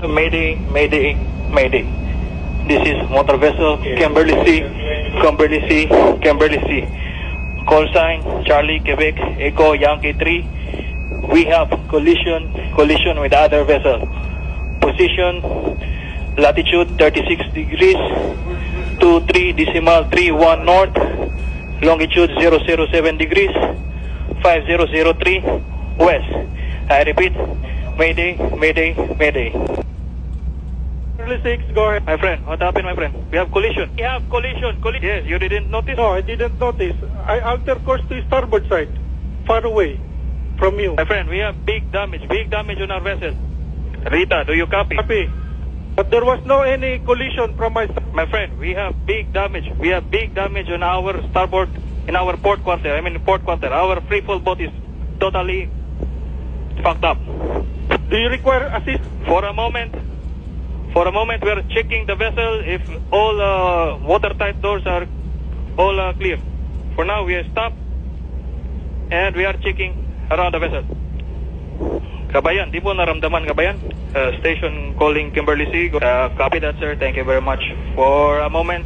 Mayday, mayday, mayday. This is motor vessel Kimberly C, Kimberly C, Kimberly C. Call sign Charlie, Quebec, Echo, Yankee 3. We have collision with other vessel. Position, latitude 36 degrees, 23.31 north, longitude 007 degrees, 5003 west. I repeat, mayday, mayday, mayday. 6, go ahead. My friend, what happened, my friend? We have collision. We have collision. Yes, you didn't notice? No, I didn't notice. I altered course to starboard side, far away from you. My friend, we have big damage on our vessel. Rita, do you copy? Copy. But there was no any collision from my side. My friend, we have big damage. We have big damage on our starboard, in our port quarter. Port quarter. Our free fall boat is totally fucked up. Do you require assist? For a moment, we are checking the vessel if all watertight doors are all clear. For now, we are stopped and we are checking around the vessel. Kabayan, di po naramdaman, Kabayan? Station calling Kimberly C. Copy that, sir. Thank you very much. For a moment,